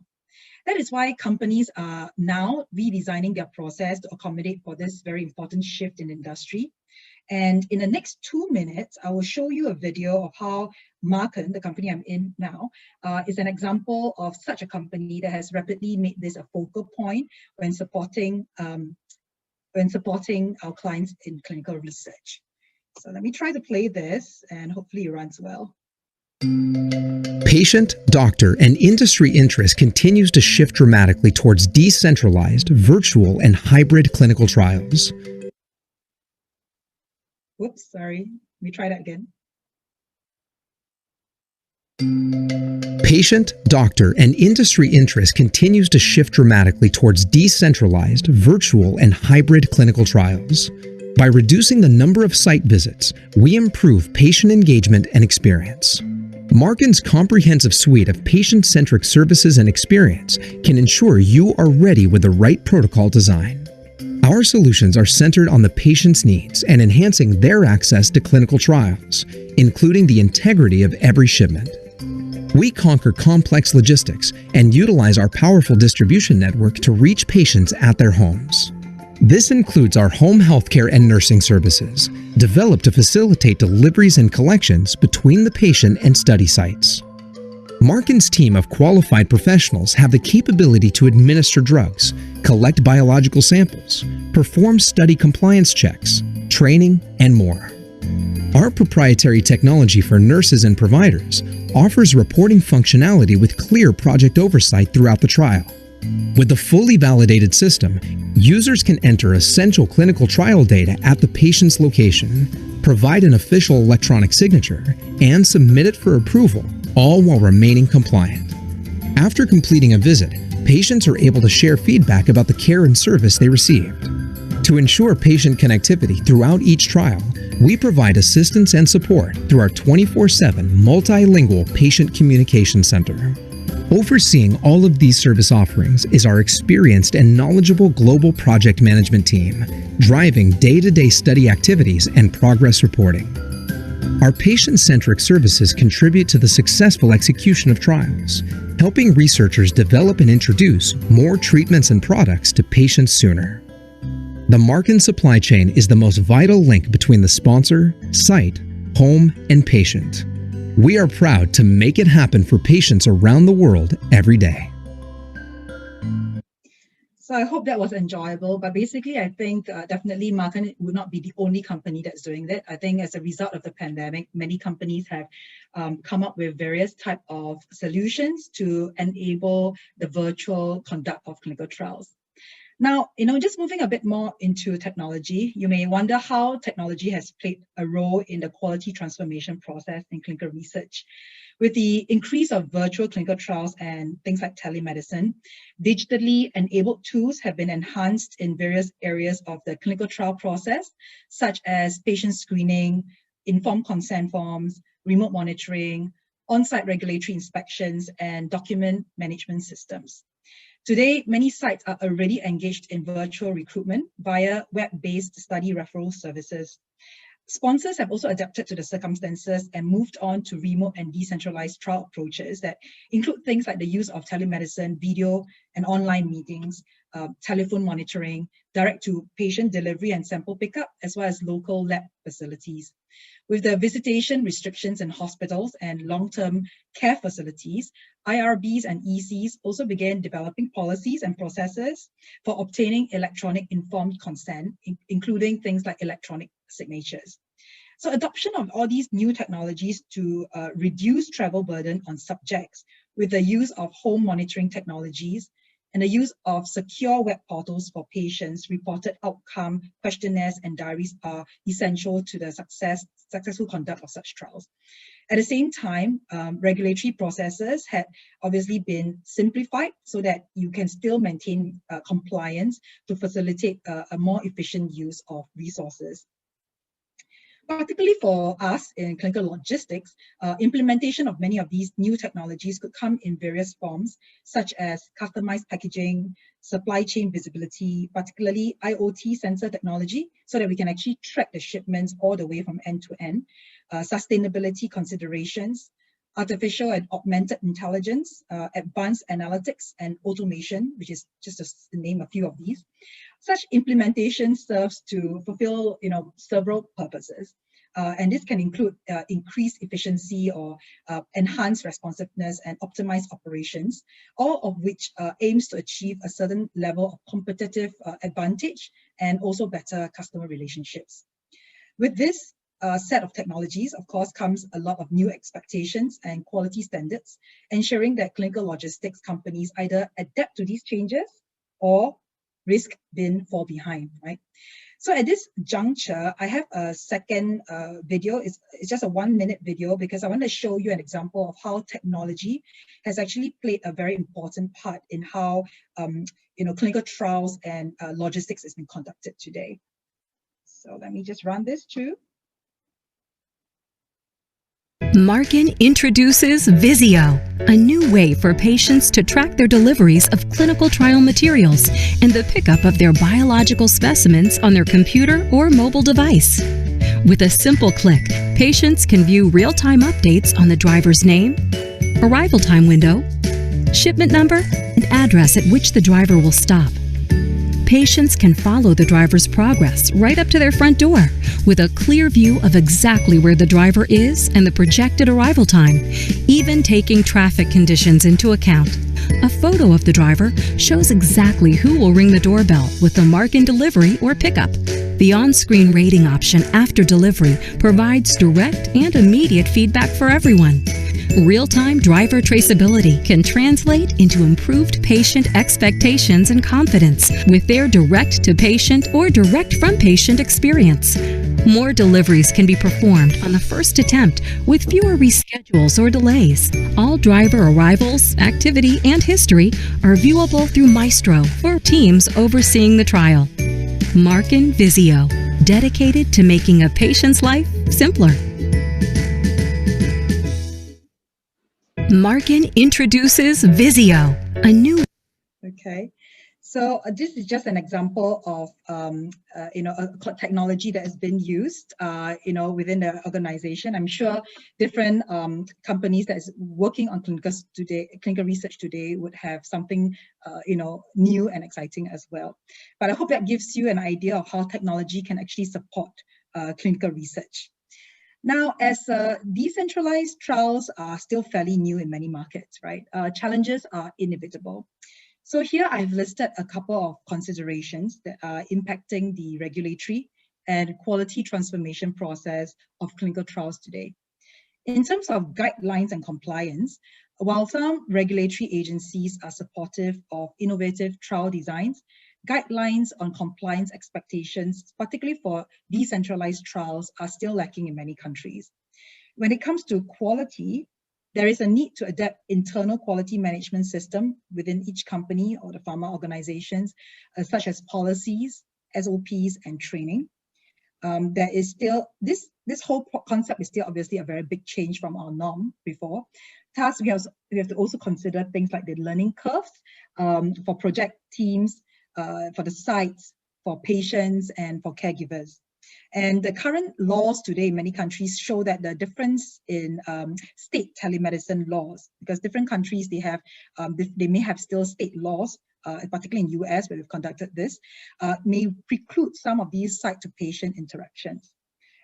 That is why companies are now redesigning their process to accommodate for this very important shift in industry. And in the next 2 minutes, I will show you a video of how Marken, the company I'm in now, is an example of such a company that has rapidly made this a focal point when supporting our clients in clinical research. So let me try to play this and hopefully it runs well. Patient, doctor, and industry interest continues to shift dramatically towards decentralized, virtual, and hybrid clinical trials. Whoops, sorry. Let me try that again. Patient, doctor, and industry interest continues to shift dramatically towards decentralized, virtual, and hybrid clinical trials. By reducing the number of site visits, we improve patient engagement and experience. Marken's comprehensive suite of patient-centric services and experience can ensure you are ready with the right protocol design. Our solutions are centered on the patient's needs and enhancing their access to clinical trials, including the integrity of every shipment. We conquer complex logistics and utilize our powerful distribution network to reach patients at their homes. This includes our home healthcare and nursing services, developed to facilitate deliveries and collections between the patient and study sites. Marken's team of qualified professionals have the capability to administer drugs, collect biological samples, perform study compliance checks, training, and more. Our proprietary technology for nurses and providers offers reporting functionality with clear project oversight throughout the trial. With a fully validated system, users can enter essential clinical trial data at the patient's location, provide an official electronic signature, and submit it for approval, all while remaining compliant. After completing a visit, patients are able to share feedback about the care and service they received. To ensure patient connectivity throughout each trial, we provide assistance and support through our 24/7 multilingual patient communication center. Overseeing all of these service offerings is our experienced and knowledgeable global project management team, driving day-to-day study activities and progress reporting. Our patient-centric services contribute to the successful execution of trials, helping researchers develop and introduce more treatments and products to patients sooner. The Marken supply chain is the most vital link between the sponsor, site, home, and patient. We are proud to make it happen for patients around the world every day. So I hope that was enjoyable, but basically I think definitely Marken would not be the only company that's doing that. I think as a result of the pandemic, many companies have come up with various type of solutions to enable the virtual conduct of clinical trials. Now, just moving a bit more into technology, you may wonder how technology has played a role in the quality transformation process in clinical research. With the increase of virtual clinical trials and things like telemedicine, digitally enabled tools have been enhanced in various areas of the clinical trial process, such as patient screening, informed consent forms, remote monitoring, on-site regulatory inspections, and document management systems. Today, many sites are already engaged in virtual recruitment via web-based study referral services. Sponsors have also adapted to the circumstances and moved on to remote and decentralized trial approaches that include things like the use of telemedicine, video and online meetings, telephone monitoring, direct-to-patient delivery and sample pickup, as well as local lab facilities. With the visitation restrictions in hospitals and long-term care facilities, IRBs and ECs also began developing policies and processes for obtaining electronic informed consent, including things like electronic signatures. So adoption of all these new technologies to reduce travel burden on subjects with the use of home monitoring technologies and the use of secure web portals for patients, reported outcome questionnaires and diaries are essential to the successful conduct of such trials. At the same time, regulatory processes had obviously been simplified so that you can still maintain compliance to facilitate a more efficient use of resources. Particularly for us in clinical logistics, implementation of many of these new technologies could come in various forms, such as customized packaging, supply chain visibility, particularly IoT sensor technology, so that we can actually track the shipments all the way from end to end, sustainability considerations, artificial and augmented intelligence, advanced analytics and automation, which is just to name a few of these. Such implementation serves to fulfill, several purposes. And this can include increased efficiency or enhanced responsiveness and optimized operations, all of which aims to achieve a certain level of competitive advantage and also better customer relationships. With this set of technologies, of course, comes a lot of new expectations and quality standards, ensuring that clinical logistics companies either adapt to these changes or risk being fall behind, right? So at this juncture, I have a second video. It's just a 1-minute video because I want to show you an example of how technology has actually played a very important part in how clinical trials and logistics is being conducted today. So let me just run this too. Marken introduces Visio, a new way for patients to track their deliveries of clinical trial materials and the pickup of their biological specimens on their computer or mobile device. With a simple click, patients can view real-time updates on the driver's name, arrival time window, shipment number, and address at which the driver will stop. Patients can follow the driver's progress right up to their front door with a clear view of exactly where the driver is and the projected arrival time, even taking traffic conditions into account. A photo of the driver shows exactly who will ring the doorbell with the Marken delivery or pickup. The on-screen rating option after delivery provides direct and immediate feedback for everyone. Real-time driver traceability can translate into improved patient expectations and confidence with their direct-to-patient or direct-from-patient experience. More deliveries can be performed on the first attempt with fewer reschedules or delays. All driver arrivals, activity, and history are viewable through Maestro for teams overseeing the trial. Marken Visio, dedicated to making a patient's life simpler. Marken introduces Visio, a new... Okay, so this is just an example of a technology that has been used within the organization. I'm sure different companies that is working on clinical research today would have something new and exciting as well. But I hope that gives you an idea of how technology can actually support clinical research. Now, as decentralized trials are still fairly new in many markets, right? Challenges are inevitable. So here I've listed a couple of considerations that are impacting the regulatory and quality transformation process of clinical trials today. In terms of guidelines and compliance, while some regulatory agencies are supportive of innovative trial designs, guidelines on compliance expectations, particularly for decentralized trials, are still lacking in many countries. When it comes to quality, there is a need to adapt internal quality management system within each company or the pharma organizations, such as policies, SOPs, and training. There is still, this whole concept is still obviously a very big change from our norm before. Thus, we have to also consider things like the learning curves for project teams, for the sites, for patients, and for caregivers. And the current laws today in many countries show that the difference in state telemedicine laws, because different countries, they may have still state laws, particularly in US where we've conducted this, may preclude some of these site-to-patient interactions.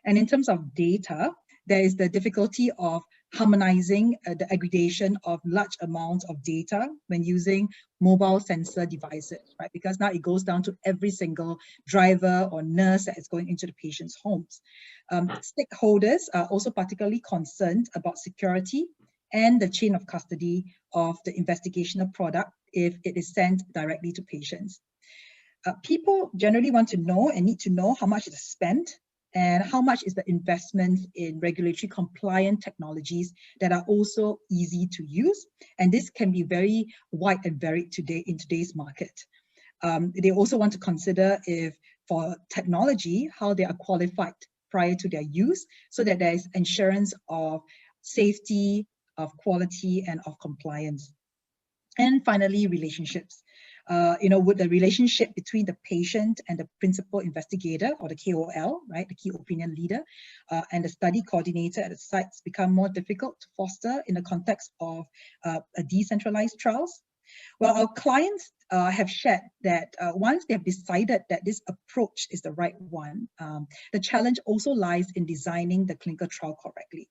And in terms of data, there is the difficulty of harmonizing the aggregation of large amounts of data when using mobile sensor devices, right? Because now it goes down to every single driver or nurse that is going into the patient's homes. Stakeholders are also particularly concerned about security and the chain of custody of the investigational product if it is sent directly to patients. People generally want to know and need to know how much is spent and how much is the investment in regulatory compliant technologies that are also easy to use. And this can be very wide and varied today in today's market. They also want to consider if for technology, how they are qualified prior to their use so that there is assurance of safety, of quality, and of compliance. And finally, relationships. Would the relationship between the patient and the principal investigator or the KOL, right, the key opinion leader, and the study coordinator at the sites become more difficult to foster in the context of a decentralized trials? Well, our clients have shared that once they have decided that this approach is the right one, the challenge also lies in designing the clinical trial correctly.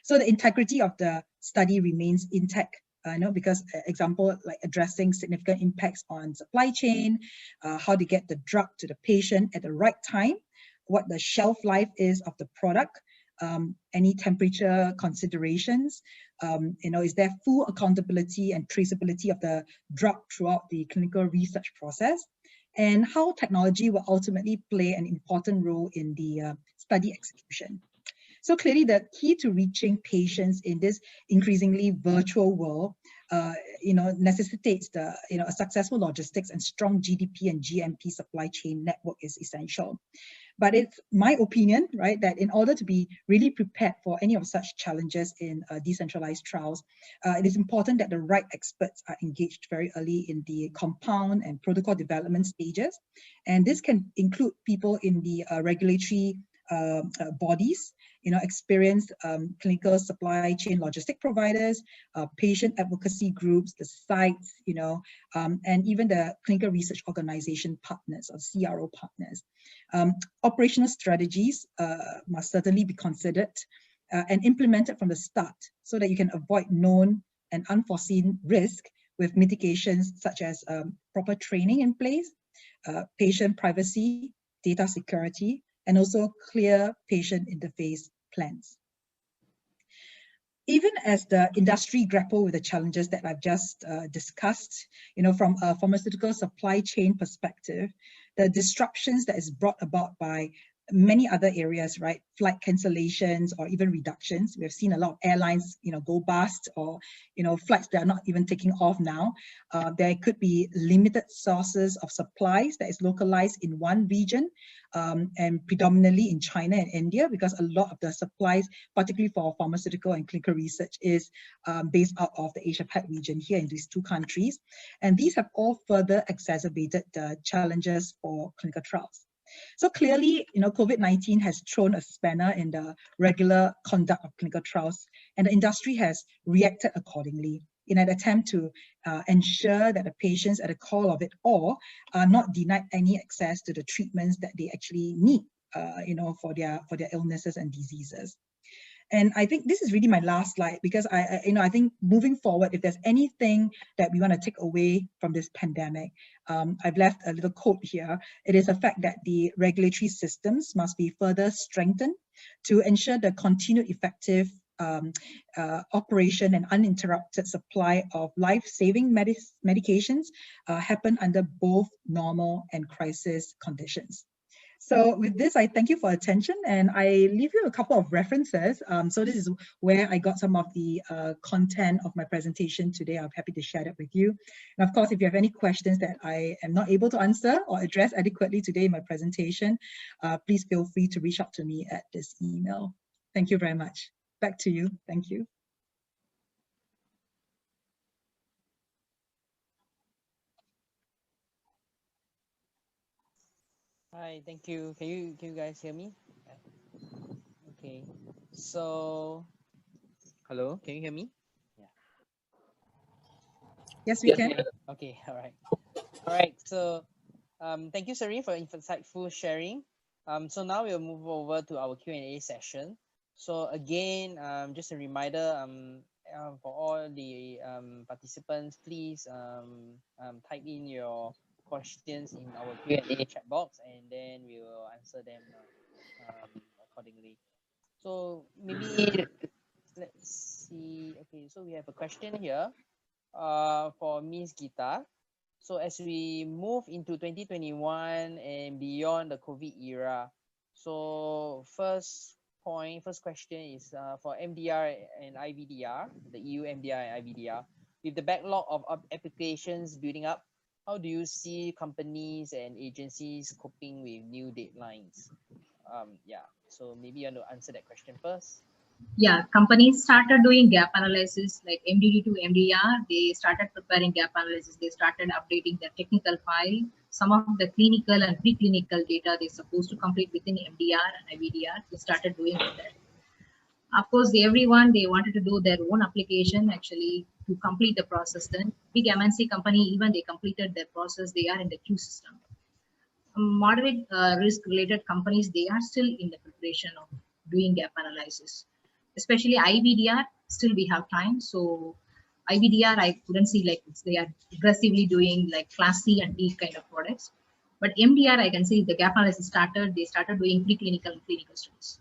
So the integrity of the study remains intact. Because example, like addressing significant impacts on supply chain, how to get the drug to the patient at the right time, what the shelf life is of the product, any temperature considerations, is there full accountability and traceability of the drug throughout the clinical research process, and how technology will ultimately play an important role in the study execution. So clearly the key to reaching patients in this increasingly virtual world, necessitates a successful logistics and strong GDP and GMP supply chain network is essential. But it's my opinion, right, that in order to be really prepared for any of such challenges in decentralized trials, it is important that the right experts are engaged very early in the compound and protocol development stages. And this can include people in the regulatory bodies, experienced clinical supply chain logistic providers, patient advocacy groups, the sites, and even the clinical research organization partners or CRO partners. Operational strategies must certainly be considered and implemented from the start so that you can avoid known and unforeseen risk with mitigations such as proper training in place, patient privacy, data security, and also clear patient interface plans. Even as the industry grapple with the challenges that I've just discussed, from a pharmaceutical supply chain perspective, the disruptions that is brought about by many other areas, right? Flight cancellations or even reductions. We have seen a lot of airlines, go bust, or, flights that are not even taking off now. There could be limited sources of supplies that is localized in one region, and predominantly in China and India, because a lot of the supplies, particularly for pharmaceutical and clinical research, is based out of the Asia-Pac region here in these two countries. And these have all further exacerbated the challenges for clinical trials. So clearly, COVID-19 has thrown a spanner in the regular conduct of clinical trials, and the industry has reacted accordingly in an attempt to ensure that the patients at the call of it all are not denied any access to the treatments that they actually need, for their illnesses and diseases. And I think this is really my last slide, because I think moving forward, if there's anything that we want to take away from this pandemic, I've left a little quote here. It is the fact that the regulatory systems must be further strengthened to ensure the continued effective operation and uninterrupted supply of life-saving medications happen under both normal and crisis conditions. So with this, I thank you for attention, and I leave you a couple of references. So this is where I got some of the content of my presentation today. I'm happy to share that with you. And of course, if you have any questions that I am not able to answer or address adequately today in my presentation, please feel free to reach out to me at this email. Thank you very much. Back to you. Thank you. Hi, thank you. Can you guys hear me? Okay. So, hello, can you hear me? Yeah. Yes, we can. Okay, all right. All right. So, thank you, Serene, for insightful sharing. So now we'll move over to our Q&A session. So again, just a reminder, for all the participants, please type in your questions in our Q&A chat box, and then we will answer them accordingly. So maybe let's see. Okay, so we have a question here for Ms. Geehta. So as we move into 2021 and beyond the COVID era, so first question is for MDR and IVDR, the EU MDR and IVDR. With the backlog of applications building up, how do you see companies and agencies coping with new deadlines? Yeah, so maybe you want to answer that question first. Yeah, companies started doing gap analysis like MDD to MDR. They started preparing gap analysis. They started updating their technical file. Some of the clinical and preclinical data they're supposed to complete within MDR and IVDR. They started doing that. Of course, everyone, they wanted to do their own application actually to complete the process. Then big MNC company, even they completed their process, they are in the queue system. Moderate risk related companies, they are still in the preparation of doing gap analysis. Especially IVDR, still we have time. So IVDR, I couldn't see like they are aggressively doing like class C and D kind of products. But MDR, I can see the gap analysis started, they started doing preclinical and clinical studies.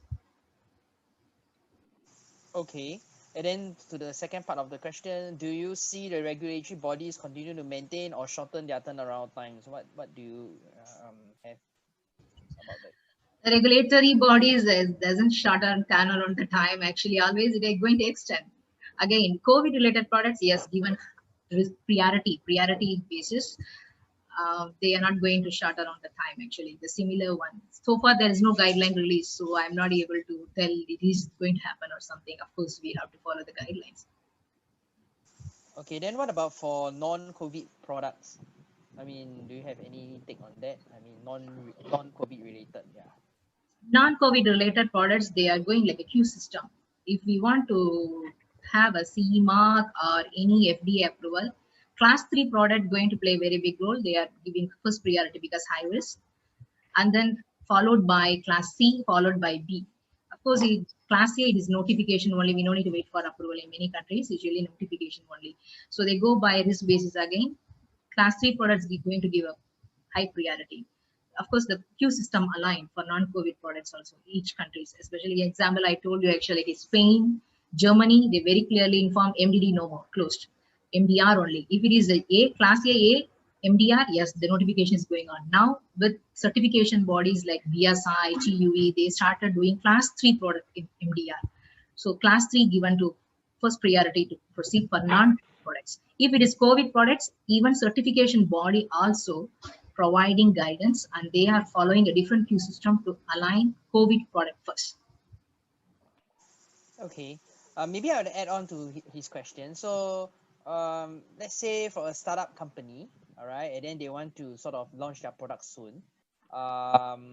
Okay, and then to the second part of the question, do you see the regulatory bodies continue to maintain or shorten their turnaround times? What do you have about that? The regulatory bodies doesn't shorten turnaround the time. Actually, always they're going to extend. Again, COVID-related products, yes, given priority basis, they are not going to shorten on the time. Actually, the similar one. So far, there is no guideline release, so I'm not able to tell it is going to happen or something. Of course, we have to follow the guidelines. Okay, then what about for non-COVID products? I mean, do you have any take on that? I mean, non-COVID related, yeah. Non-COVID related products, they are going like a queue system. If we want to have a CE mark or any FDA approval, class 3 product going to play a very big role. They are giving first priority because high risk, and then followed by class C, followed by B. Of course, class A, it is notification only. We don't need to wait for approval in many countries. Usually notification only. So they go by risk basis again. Class 3 products are going to give a high priority. Of course, the queue system aligned for non-COVID products also, each countries, especially example I told you actually, it is Spain, Germany, they very clearly inform MDD no more, closed. MDR only. If it is a class A, MDR, yes, the notification is going on. Now with certification bodies like BSI, TUE, they started doing class 3 product in MDR. So class 3 given to first priority to proceed for non-products. If it is COVID products, even certification body also providing guidance, and they are following a different queue system to align COVID product first. Okay, maybe I would add on to his question. So let's say for a startup company, all right, and then they want to sort of launch their product soon,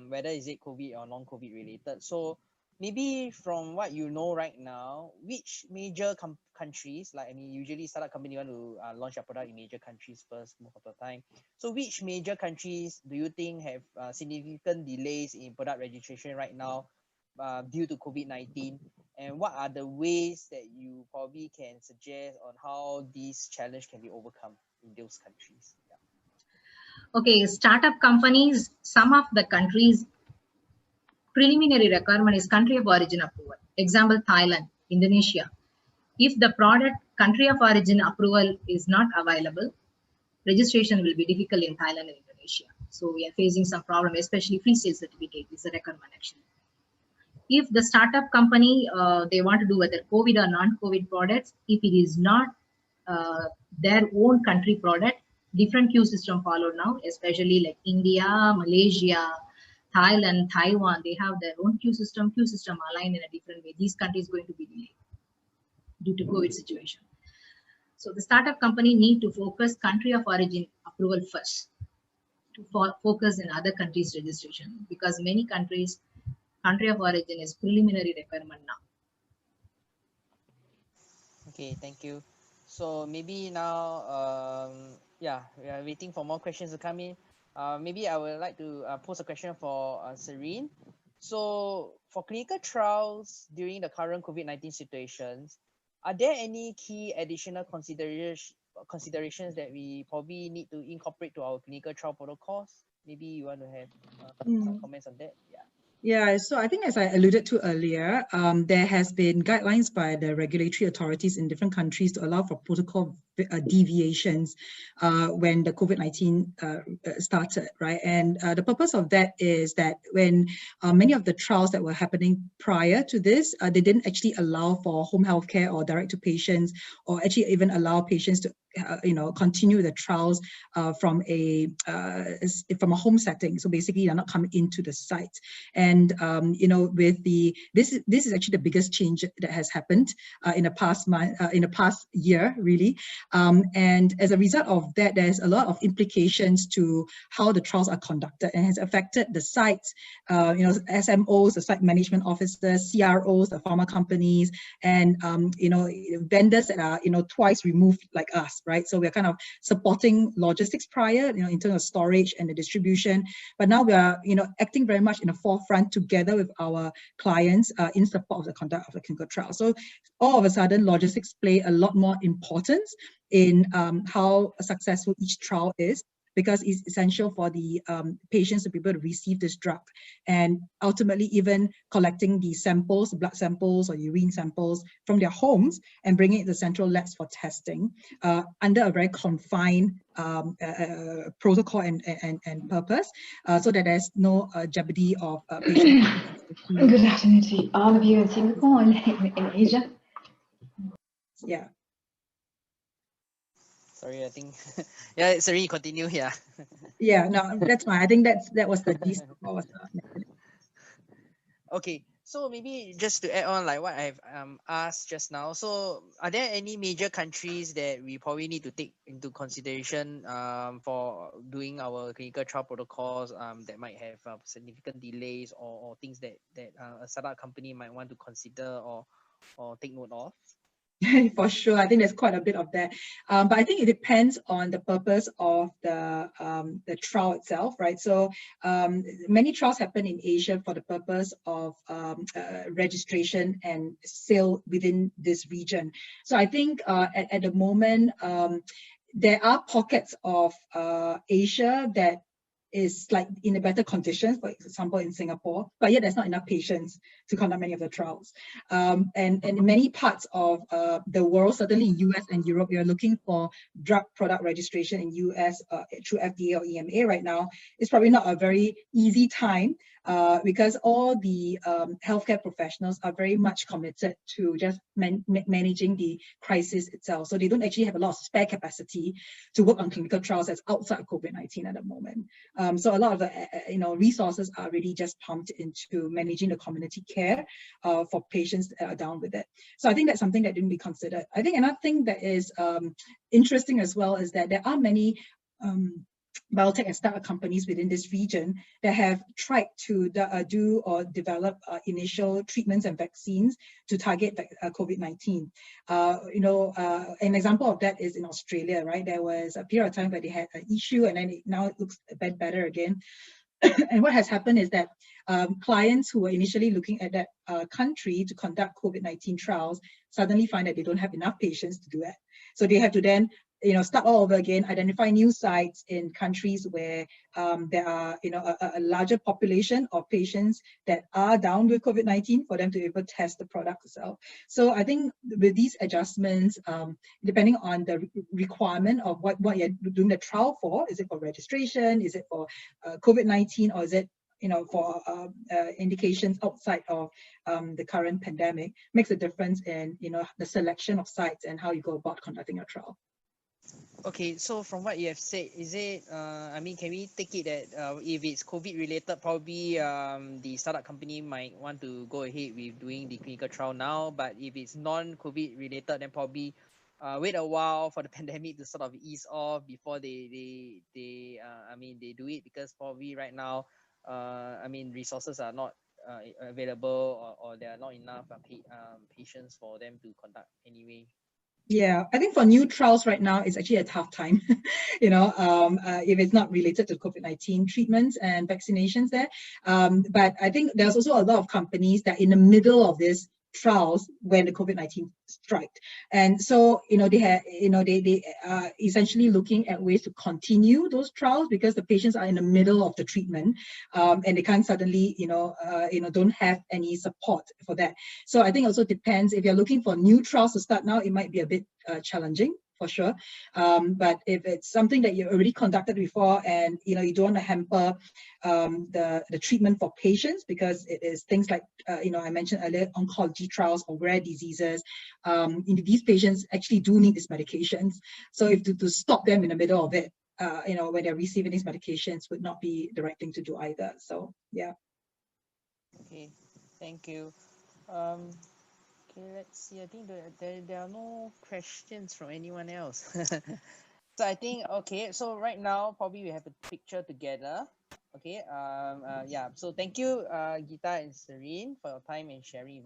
whether is it COVID or non-COVID related. So maybe from what you know right now, which major countries, like I mean, usually startup company want to launch their product in major countries first most of the time. So which major countries do you think have significant delays in product registration right now due to COVID-19? And what are the ways that you probably can suggest on how this challenge can be overcome in those countries? Yeah. Okay, startup companies, some of the countries preliminary requirement is country of origin approval. Example, Thailand, Indonesia. If the product country of origin approval is not available, registration will be difficult in Thailand and Indonesia. So we are facing some problem, especially free sale certificate is a requirement actually. If the startup company, they want to do whether COVID or non-COVID products, if it is not their own country product, different queue system followed now, especially like India, Malaysia, Thailand, Taiwan, they have their own queue system aligned in a different way. These countries going to be delayed due to COVID situation. So the startup company need to focus country of origin approval first to focus in other countries registration, because many countries country of origin is preliminary requirement now. Okay, thank you. So maybe now, yeah, we are waiting for more questions to come in. Maybe I would like to pose a question for Serene. So for clinical trials during the current COVID-19 situations, are there any key additional considerations that we probably need to incorporate to our clinical trial protocols? Maybe you want to have some comments on that? Yeah. Yeah, so I think as I alluded to earlier, there has been guidelines by the regulatory authorities in different countries to allow for protocol deviations when the COVID-19 started, right? And the purpose of that is that when many of the trials that were happening prior to this, they didn't actually allow for home health care or direct to patients, or actually even allow patients to continue the trials from a home setting. So basically, they're not coming into the site. And with this is actually the biggest change that has happened in the past month, in the past year, really. And as a result of that, there's a lot of implications to how the trials are conducted, and has affected the sites, SMOs, the site management officers, CROs, the pharma companies, and vendors that are twice removed like us. Right, so we're kind of supporting logistics prior, in terms of storage and the distribution. But now we are, acting very much in the forefront together with our clients in support of the conduct of the clinical trial. So all of a sudden, logistics play a lot more importance in how successful each trial is, because it's essential for the patients to be able to receive this drug, and ultimately even collecting the samples, blood samples or urine samples from their homes and bringing it to central labs for testing under a very confined protocol and purpose, so that there's no jeopardy of patient. Good afternoon to all of you in Singapore and in Asia. Yeah. Sorry, I think, yeah, sorry, continue here. Yeah, no, that's fine. I think that was the gist. Okay, So maybe just to add on like what I've asked just now. So are there any major countries that we probably need to take into consideration for doing our clinical trial protocols that might have significant delays, or things that a startup company might want to consider or take note of? For sure, I think there's quite a bit of that, but I think it depends on the purpose of the trial itself, right? So many trials happen in Asia for the purpose of registration and sale within this region. So I think at the moment there are pockets of Asia that is like in a better condition, for example, in Singapore, but yet there's not enough patients to conduct many of the trials. And in many parts of the world, certainly US and Europe, you're looking for drug product registration in US through FDA or EMA right now. It's probably not a very easy time because all the healthcare professionals are very much committed to just managing the crisis itself. So they don't actually have a lot of spare capacity to work on clinical trials that's outside of COVID-19 at the moment. So a lot of the resources are really just pumped into managing the community care for patients that are down with it. So I think that's something that didn't be considered. I think another thing that is interesting as well is that there are many biotech and startup companies within this region that have tried to do or develop initial treatments and vaccines to target COVID-19. An example of that is in Australia, right? There was a period of time where they had an issue, and then now it looks a bit better again. And what has happened is that clients who were initially looking at that country to conduct COVID-19 trials suddenly find that they don't have enough patients to do that. So they have to then start all over again, identify new sites in countries where there are, a larger population of patients that are down with COVID-19 for them to be able to test the product itself. So I think with these adjustments, depending on the requirement of what you're doing the trial for, is it for registration, is it for COVID-19, or is it for indications outside of the current pandemic, makes a difference in the selection of sites and how you go about conducting a trial. Okay, so from what you have said, is it, can we take it that if it's COVID related, probably the startup company might want to go ahead with doing the clinical trial now, but if it's non-COVID related, then probably wait a while for the pandemic to sort of ease off before they do it, because probably right now, resources are not available, or there are not enough patients for them to conduct anyway. Yeah, I think for new trials right now, it's actually a tough time, if it's not related to COVID-19 treatments and vaccinations there. But I think there's also a lot of companies that are in the middle of this trials when the COVID-19 struck. And so, they are essentially looking at ways to continue those trials because the patients are in the middle of the treatment, and they can't suddenly, don't have any support for that. So I think it also depends. If you're looking for new trials to start now, it might be a bit challenging, for sure. But if it's something that you already conducted before and you don't want to hamper the treatment for patients, because it is things like I mentioned earlier, oncology trials or rare diseases, these patients actually do need these medications. So if to stop them in the middle of it, when they're receiving these medications, would not be the right thing to do either. So yeah. Okay, thank you. Okay, let's see. I think there are no questions from anyone else. So I think, okay, so right now probably we have a picture together. Okay, so thank you, Geehta and Serene, for your time and sharing with us.